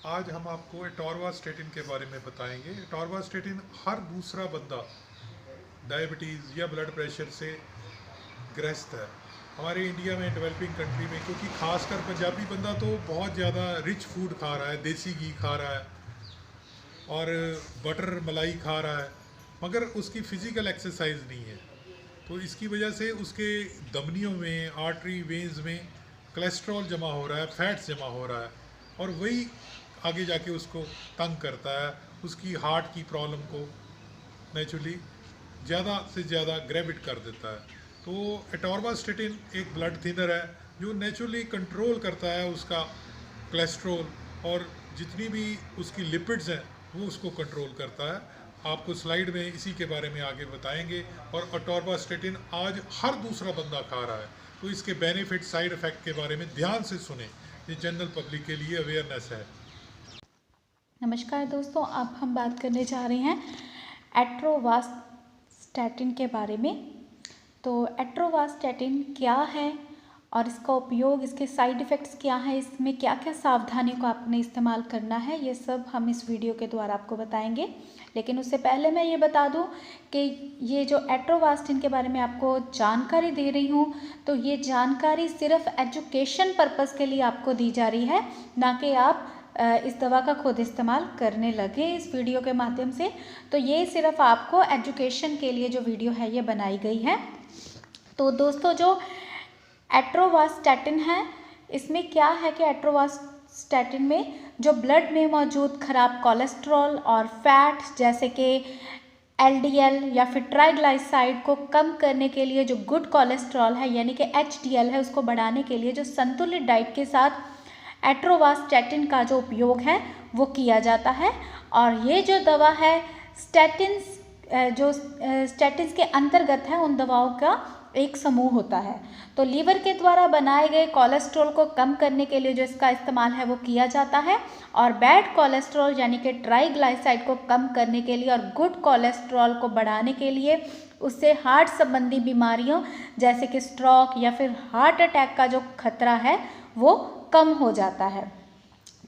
आज हम आपको एटोरवास्टेटिन के बारे में बताएंगे। एटोरवास्टेटिन हर दूसरा बंदा डायबिटीज़ या ब्लड प्रेशर से ग्रस्त है हमारे इंडिया में, डेवलपिंग कंट्री में, क्योंकि खासकर पंजाबी बंदा तो बहुत ज़्यादा रिच फूड खा रहा है, देसी घी खा रहा है और बटर मलाई खा रहा है, मगर उसकी फ़िज़िकल एक्सरसाइज नहीं है। तो इसकी वजह से उसके धमनियों में, आर्टरी वेन्स में कोलेस्ट्रॉल जमा हो रहा है, फैट्स जमा हो रहा है और वही आगे जाके उसको तंग करता है, उसकी हार्ट की प्रॉब्लम को नेचुरली ज़्यादा से ज़्यादा ग्रेविट कर देता है। तो एटोरवास्टेटिन एक ब्लड थिनर है जो नेचुरली कंट्रोल करता है उसका कोलेस्ट्रॉल और जितनी भी उसकी लिपिड्स हैं वो उसको कंट्रोल करता है। आपको स्लाइड में इसी के बारे में आगे बताएंगे। और एटोरवास्टेटिन आज हर दूसरा बंदा खा रहा है, तो इसके बेनिफिट, साइड इफ़ेक्ट के बारे में ध्यान से सुने, ये जनरल पब्लिक के लिए अवेयरनेस है। नमस्कार दोस्तों, अब हम बात करने जा रहे हैं एट्रोवास्टैटिन के बारे में। तो एट्रोवास्टैटिन क्या है और इसका उपयोग, इसके साइड इफ़ेक्ट्स क्या हैं, इसमें क्या क्या सावधानी को आपने इस्तेमाल करना है, ये सब हम इस वीडियो के द्वारा आपको बताएंगे। लेकिन उससे पहले मैं ये बता दूं कि ये जो एट्रोवास्टिन के बारे में आपको जानकारी दे रही हूँ, तो ये जानकारी सिर्फ एजुकेशन पर्पज़ के लिए आपको दी जा रही है, ना कि आप इस दवा का खुद इस्तेमाल करने लगे इस वीडियो के माध्यम से। तो ये सिर्फ आपको एजुकेशन के लिए जो वीडियो है ये बनाई गई है। तो दोस्तों, जो एट्रोवास्टैटिन है, इसमें क्या है कि एट्रोवास्टैटिन में जो ब्लड में मौजूद खराब कोलेस्ट्रॉल और फैट जैसे कि एलडीएल या फिर ट्राइग्लाइसाइड को कम करने के लिए, जो गुड कोलेस्ट्रॉल है यानी कि एचडीएल है, उसको बढ़ाने के लिए जो संतुलित डाइट के साथ एट्रोवास्टैटिन का जो उपयोग है वो किया जाता है। और ये जो दवा है स्टैटिन्स, जो स्टैटिन्स के अंतर्गत है, उन दवाओं का एक समूह होता है। तो लीवर के द्वारा बनाए गए कोलेस्ट्रॉल को कम करने के लिए जो इसका इस्तेमाल है वो किया जाता है, और बैड कोलेस्ट्रॉल यानी कि ट्राइग्लाइसाइड को कम करने के लिए और गुड कोलेस्ट्रॉल को बढ़ाने के लिए, उससे हार्ट संबंधी बीमारियों जैसे कि स्ट्रोक या फिर हार्ट अटैक का जो खतरा है वो कम हो जाता है।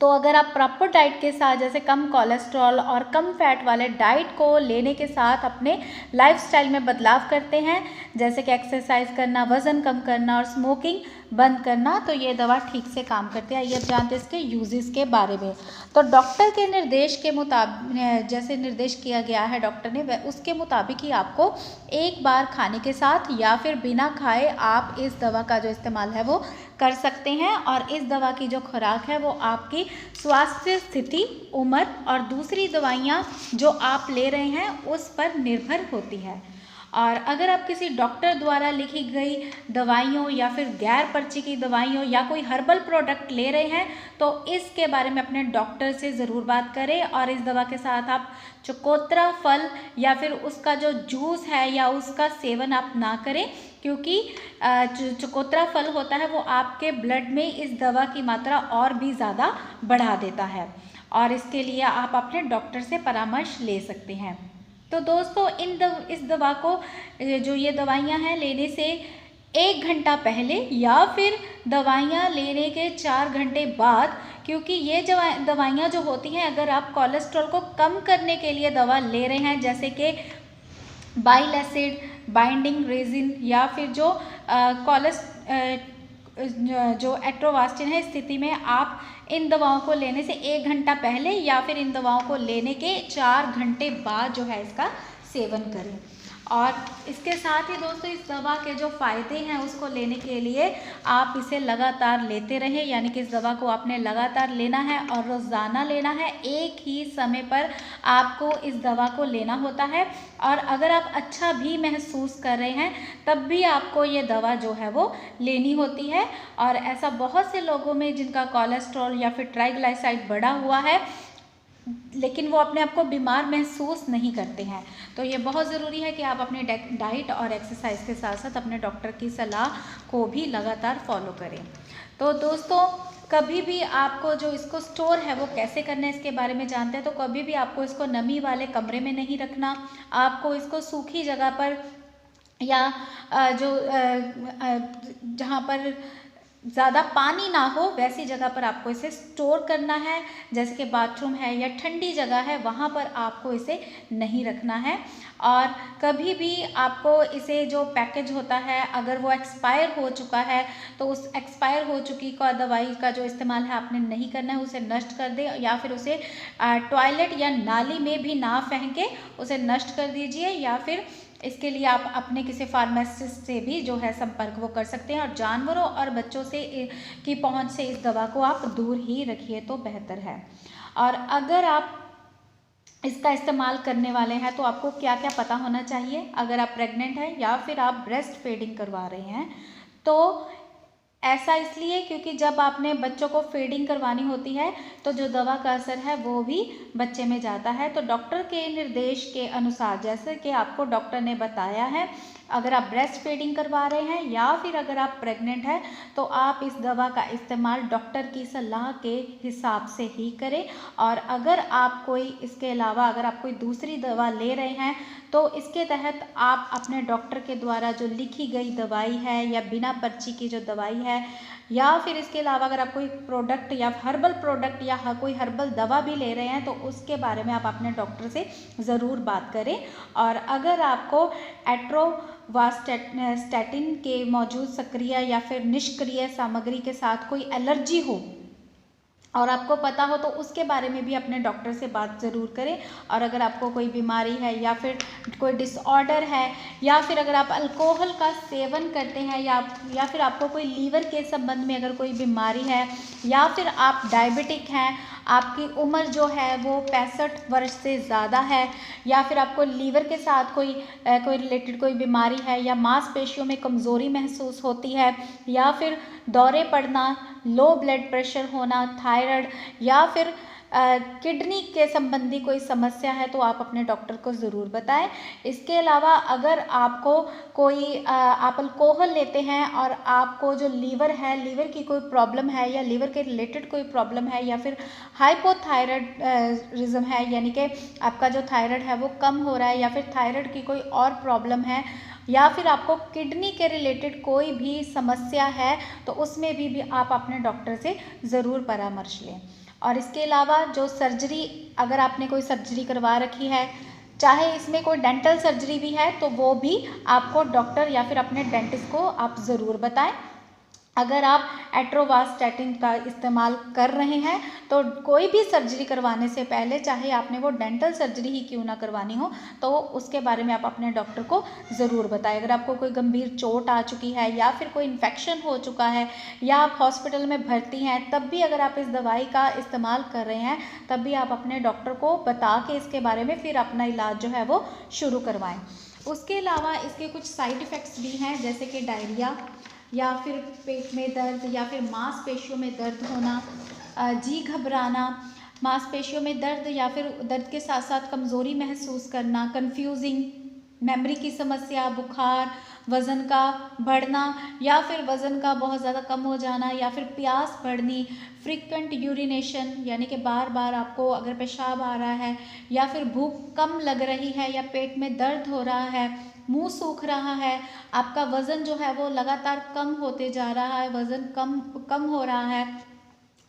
तो अगर आप प्रॉपर डाइट के साथ, जैसे कम कोलेस्ट्रॉल और कम फैट वाले डाइट को लेने के साथ अपने लाइफस्टाइल में बदलाव करते हैं, जैसे कि एक्सरसाइज करना, वज़न कम करना और स्मोकिंग बंद करना, तो ये दवा ठीक से काम करती है। आइए अब जानते हैं इसके यूजेस के बारे में। तो डॉक्टर के निर्देश के मुताबिक, जैसे निर्देश किया गया है डॉक्टर ने, वह उसके मुताबिक ही आपको एक बार खाने के साथ या फिर बिना खाए आप इस दवा का जो इस्तेमाल है वो कर सकते हैं। और इस दवा की जो खुराक है वो आपकी स्वास्थ्य स्थिति, उम्र और दूसरी दवाइयाँ जो आप ले रहे हैं उस पर निर्भर होती है। और अगर आप किसी डॉक्टर द्वारा लिखी गई दवाइयों या फिर गैर पर्ची की दवाइयों या कोई हर्बल प्रोडक्ट ले रहे हैं तो इसके बारे में अपने डॉक्टर से ज़रूर बात करें। और इस दवा के साथ आप चकोतरा फल या फिर उसका जो जूस है या उसका सेवन आप ना करें, क्योंकि चकोतरा फल होता है वो आपके ब्लड में इस दवा की मात्रा और भी ज़्यादा बढ़ा देता है, और इसके लिए आप अपने डॉक्टर से परामर्श ले सकते हैं। तो दोस्तों, इस दवा को, जो ये दवाइयाँ हैं, लेने से 1 घंटा पहले या फिर दवाइयाँ लेने के 4 घंटे बाद, क्योंकि ये दवाइयाँ जो होती हैं, अगर आप कोलेस्ट्रॉल को कम करने के लिए दवा ले रहे हैं, जैसे कि बाइल एसिड बाइंडिंग रेजिन या फिर जो जो एट्रोवास्टिन है, स्थिति में आप इन दवाओं को लेने से 1 घंटा पहले या फिर इन दवाओं को लेने के 4 घंटे बाद जो है इसका सेवन करें। और इसके साथ ही दोस्तों, इस दवा के जो फ़ायदे हैं उसको लेने के लिए आप इसे लगातार लेते रहें, यानी कि इस दवा को आपने लगातार लेना है और रोज़ाना लेना है। एक ही समय पर आपको इस दवा को लेना होता है, और अगर आप अच्छा भी महसूस कर रहे हैं तब भी आपको ये दवा जो है वो लेनी होती है। और ऐसा बहुत से लोगों में जिनका कोलेस्ट्रॉल या फिर ट्राइग्लाइसाइड बढ़ा हुआ है, लेकिन वो अपने आप को बीमार महसूस नहीं करते हैं। तो ये बहुत ज़रूरी है कि आप अपने डाइट और एक्सरसाइज के साथ साथ अपने डॉक्टर की सलाह को भी लगातार फॉलो करें। तो दोस्तों, कभी भी आपको जो इसको स्टोर है वो कैसे करना है इसके बारे में जानते हैं। तो कभी भी आपको इसको नमी वाले कमरे में नहीं रखना, आपको इसको सूखी जगह पर या जहाँ पर ज़्यादा पानी ना हो वैसी जगह पर आपको इसे स्टोर करना है, जैसे कि बाथरूम है या ठंडी जगह है वहाँ पर आपको इसे नहीं रखना है। और कभी भी आपको इसे जो पैकेज होता है अगर वो एक्सपायर हो चुका है तो उस एक्सपायर हो चुकी का दवाई का जो इस्तेमाल है आपने नहीं करना है, उसे नष्ट कर दें या फिर उसे टॉयलेट या नाली में भी ना फेंके, उसे नष्ट कर दीजिए। या फिर इसके लिए आप अपने किसी फार्मासिस्ट से भी जो है संपर्क वो कर सकते हैं, और जानवरों और बच्चों से की पहुंच से इस दवा को आप दूर ही रखिए तो बेहतर है। और अगर आप इसका इस्तेमाल करने वाले हैं तो आपको क्या क्या पता होना चाहिए। अगर आप प्रेग्नेंट हैं या फिर आप ब्रेस्ट फीडिंग करवा रहे हैं तो ऐसा इसलिए क्योंकि जब आपने बच्चों को फीडिंग करवानी होती है तो जो दवा का असर है वो भी बच्चे में जाता है। तो डॉक्टर के निर्देश के अनुसार, जैसे कि आपको डॉक्टर ने बताया है, अगर आप ब्रेस्ट फीडिंग करवा रहे हैं या फिर अगर आप प्रेग्नेंट हैं तो आप इस दवा का इस्तेमाल डॉक्टर की सलाह के हिसाब से ही करें। और अगर आप कोई इसके अलावा अगर आप कोई दूसरी दवा ले रहे हैं तो इसके तहत आप अपने डॉक्टर के द्वारा जो लिखी गई दवाई है या बिना पर्ची की जो दवाई है, या फिर इसके अलावा अगर आप कोई प्रोडक्ट या हर्बल प्रोडक्ट या कोई हर्बल दवा भी ले रहे हैं तो उसके बारे में आप अपने डॉक्टर से ज़रूर बात करें। और अगर आपको एट्रोवास्टैटिन के मौजूद सक्रिय या फिर निष्क्रिय सामग्री के साथ कोई एलर्जी हो और आपको पता हो तो उसके बारे में भी अपने डॉक्टर से बात ज़रूर करें। और अगर आपको कोई बीमारी है या फिर कोई डिसऑर्डर है या फिर अगर आप अल्कोहल का सेवन करते हैं या फिर आपको कोई लीवर के संबंध में अगर कोई बीमारी है या फिर आप डायबिटिक हैं, आपकी उम्र जो है वो 65 वर्ष से ज़्यादा है, या फिर आपको लीवर के साथ कोई रिलेटेड कोई बीमारी है या मांसपेशियों में कमज़ोरी महसूस होती है, या फिर दौरे पड़ना, लो ब्लड प्रेशर होना, थायराइड या फिर किडनी के संबंधी कोई समस्या है तो आप अपने डॉक्टर को ज़रूर बताएं। इसके अलावा अगर आपको कोई आप अल्कोहल लेते हैं और आपको जो लीवर है, लीवर की कोई प्रॉब्लम है या लीवर के रिलेटेड कोई प्रॉब्लम है या फिर हाइपोथायराइडिज्म है, यानी कि आपका जो थायराइड है वो कम हो रहा है, या फिर थायराइड की कोई और प्रॉब्लम है, या फिर आपको किडनी के रिलेटेड कोई भी समस्या है तो उसमें भी आप अपने डॉक्टर से ज़रूर परामर्श लें। और इसके अलावा जो सर्जरी, अगर आपने कोई सर्जरी करवा रखी है, चाहे इसमें कोई डेंटल सर्जरी भी है तो वो भी आपको डॉक्टर या फिर अपने डेंटिस्ट को आप ज़रूर बताएं। अगर आप एट्रोवास्टैटिन का इस्तेमाल कर रहे हैं तो कोई भी सर्जरी करवाने से पहले, चाहे आपने वो डेंटल सर्जरी ही क्यों ना करवानी हो, तो उसके बारे में आप अपने डॉक्टर को ज़रूर बताएं। अगर आपको कोई गंभीर चोट आ चुकी है या फिर कोई इन्फेक्शन हो चुका है या आप हॉस्पिटल में भर्ती हैं, तब भी अगर आप इस दवाई का इस्तेमाल कर रहे हैं तब भी आप अपने डॉक्टर को बता के इसके बारे में फिर अपना इलाज जो है वो शुरू करवाएँ। उसके अलावा इसके कुछ साइड इफ़ेक्ट्स भी हैं, जैसे कि डायरिया या फिर पेट में दर्द या फिर मांसपेशियों में दर्द होना, जी घबराना, मांसपेशियों में दर्द या फिर दर्द के साथ साथ कमज़ोरी महसूस करना, कंफ्यूजिंग, मेमोरी की समस्या, बुखार, वज़न का बढ़ना या फिर वज़न का बहुत ज़्यादा कम हो जाना, या फिर प्यास बढ़नी, फ्रीक्वेंट यूरिनेशन यानी कि बार बार आपको अगर पेशाब आ रहा है, या फिर भूख कम लग रही है या पेट में दर्द हो रहा है, मुंह सूख रहा है, आपका वज़न जो है वो लगातार कम होते जा रहा है, वज़न कम हो रहा है,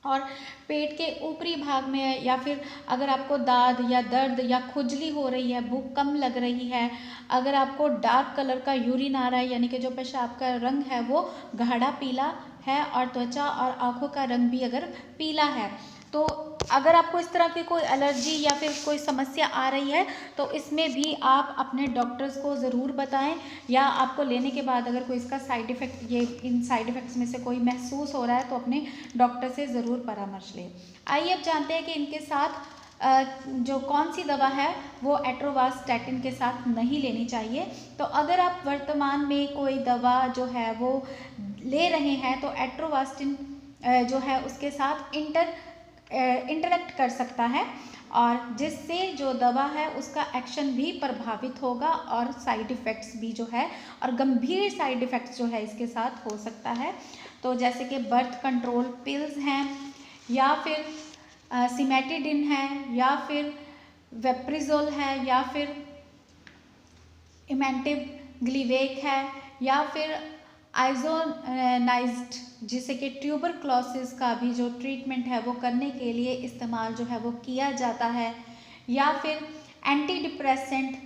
और पेट के ऊपरी भाग में या फिर अगर आपको दाद या दर्द या खुजली हो रही है, भूख कम लग रही है, अगर आपको डार्क कलर का यूरिन आ रहा है यानी कि जो पेशाब का रंग है वो गाढ़ा पीला है, और त्वचा और आँखों का रंग भी अगर पीला है, तो अगर आपको इस तरह की कोई एलर्जी या फिर कोई समस्या आ रही है तो इसमें भी आप अपने डॉक्टर्स को ज़रूर बताएं, या आपको लेने के बाद अगर कोई इसका साइड इफ़ेक्ट, ये इन साइड इफ़ेक्ट्स में से कोई महसूस हो रहा है तो अपने डॉक्टर से ज़रूर परामर्श लें। आइए अब जानते हैं कि इनके साथ जो कौन सी दवा है वो एट्रोवास्टैटिन के साथ नहीं लेनी चाहिए। तो अगर आप वर्तमान में कोई दवा जो है वो ले रहे हैं तो एट्रोवास्टिन जो है उसके साथ इंटरेक्ट कर सकता है, और जिससे जो दवा है उसका एक्शन भी प्रभावित होगा और साइड इफ़ेक्ट्स भी जो है, और गंभीर साइड इफ़ेक्ट्स जो है इसके साथ हो सकता है। तो जैसे कि बर्थ कंट्रोल पिल्स हैं, या फिर सिमेटिडिन है, या फिर वेप्रिजोल है, या फिर इमेंटिव ग्लीवेक है, या फिर आइसोनाइज्ड, जिसे कि ट्यूबरक्लोसिस का भी जो ट्रीटमेंट है वो करने के लिए इस्तेमाल जो है वो किया जाता है, या फिर एंटी डिप्रेसेंट,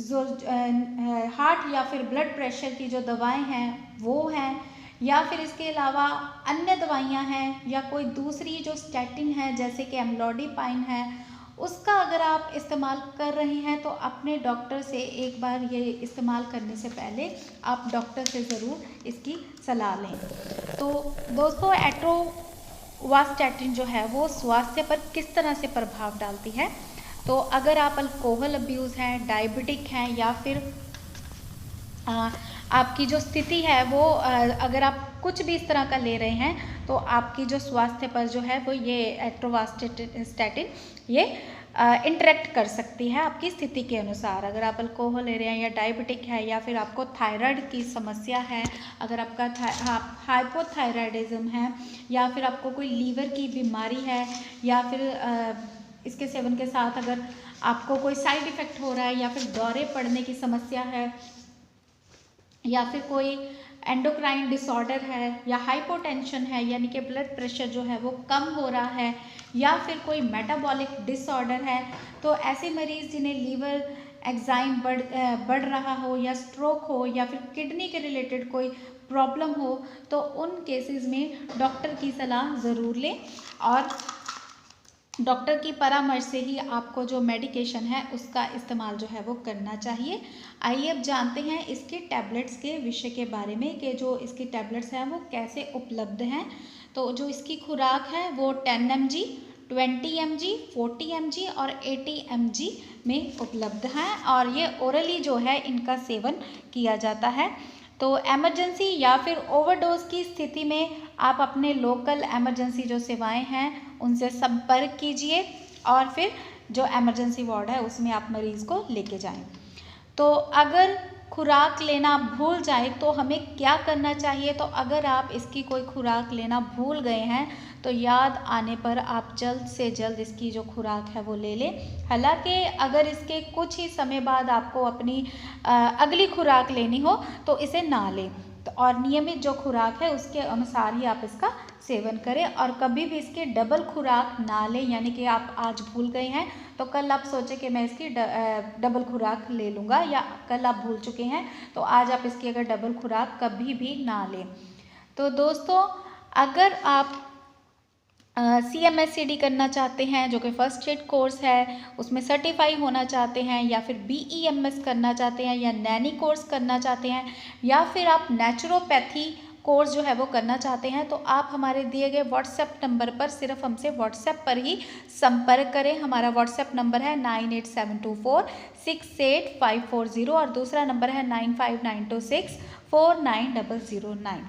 जो हार्ट या फिर ब्लड प्रेशर की जो दवाएं हैं वो हैं, या फिर इसके अलावा अन्य दवाइयां हैं, या कोई दूसरी जो स्टैटिन है जैसे कि एम्लोडिपाइन है, उसका अगर आप इस्तेमाल कर रहे हैं तो अपने डॉक्टर से एक बार ये इस्तेमाल करने से पहले आप डॉक्टर से ज़रूर इसकी सलाह लें। तो दोस्तों, एट्रोवास्टैटिन जो है वो स्वास्थ्य पर किस तरह से प्रभाव डालती है, तो अगर आप अल्कोहल अब्यूज़ हैं, डायबिटिक हैं, या फिर आपकी जो स्थिति है वो अगर आप कुछ भी इस तरह का ले रहे हैं तो आपकी जो स्वास्थ्य पर जो है वो ये एट्रोवास्टैटिन ये इंटरेक्ट कर सकती है आपकी स्थिति के अनुसार। अगर आप अल्कोहल ले रहे हैं या डायबिटिक है, या फिर आपको थायराइड की समस्या है, अगर आपका हाइपोथायराइडिज्म है, या फिर आपको कोई लीवर की बीमारी है, या फिर इसके सेवन के साथ अगर आपको कोई साइड इफ़ेक्ट हो रहा है, या फिर दौरे पड़ने की समस्या है, या फिर कोई एंडोक्राइन डिसऑर्डर है, या हाइपोटेंशन है यानी कि ब्लड प्रेशर जो है वो कम हो रहा है, या फिर कोई मेटाबॉलिक डिसऑर्डर है, तो ऐसे मरीज़ जिन्हें लीवर एंजाइम बढ़ रहा हो, या स्ट्रोक हो, या फिर किडनी के रिलेटेड कोई प्रॉब्लम हो, तो उन केसेस में डॉक्टर की सलाह ज़रूर लें और डॉक्टर की परामर्श से ही आपको जो मेडिकेशन है उसका इस्तेमाल जो है वो करना चाहिए। आइए अब जानते हैं इसके टैबलेट्स के विषय के बारे में कि जो इसकी टैबलेट्स हैं वो कैसे उपलब्ध हैं। तो जो इसकी खुराक है वो 10 mg, 20 mg, 40 mg और 80 mg में उपलब्ध हैं, और ये ओरली जो है इनका सेवन किया जाता है। तो एमरजेंसी या फिर ओवरडोज की स्थिति में आप अपने लोकल एमरजेंसी जो सेवाएं हैं उनसे संपर्क कीजिए, और फिर जो एमरजेंसी वार्ड है उसमें आप मरीज़ को लेके जाएं। तो अगर खुराक लेना भूल जाए तो हमें क्या करना चाहिए, तो अगर आप इसकी कोई खुराक लेना भूल गए हैं तो याद आने पर आप जल्द से जल्द इसकी जो खुराक है वो ले लें। हालांकि अगर इसके कुछ ही समय बाद आपको अपनी अगली खुराक लेनी हो तो इसे ना लें, तो और नियमित जो खुराक है उसके अनुसार ही आप इसका सेवन करें, और कभी भी इसके डबल खुराक ना लें, यानी कि आप आज भूल गए हैं तो कल आप सोचें कि मैं इसकी डबल खुराक ले लूँगा, या कल आप भूल चुके हैं तो आज आप इसकी अगर डबल खुराक कभी भी ना लें। तो दोस्तों, अगर आप CMSCD करना चाहते हैं जो कि फर्स्ट एड कोर्स है, उसमें सर्टिफाई होना चाहते हैं, या फिर BEMS करना चाहते हैं, या नैनी कोर्स करना चाहते हैं, या फिर आप नेचुरोपैथी कोर्स जो है वो करना चाहते हैं, तो आप हमारे दिए गए व्हाट्सएप नंबर पर सिर्फ हमसे व्हाट्सएप पर ही संपर्क करें। हमारा व्हाट्सएप नंबर है 9872468540 और दूसरा नंबर है 9592649009।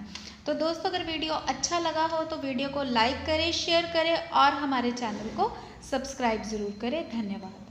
तो दोस्तों, अगर वीडियो अच्छा लगा हो तो वीडियो को लाइक करें, शेयर करें और हमारे चैनल को सब्सक्राइब ज़रूर करें। धन्यवाद।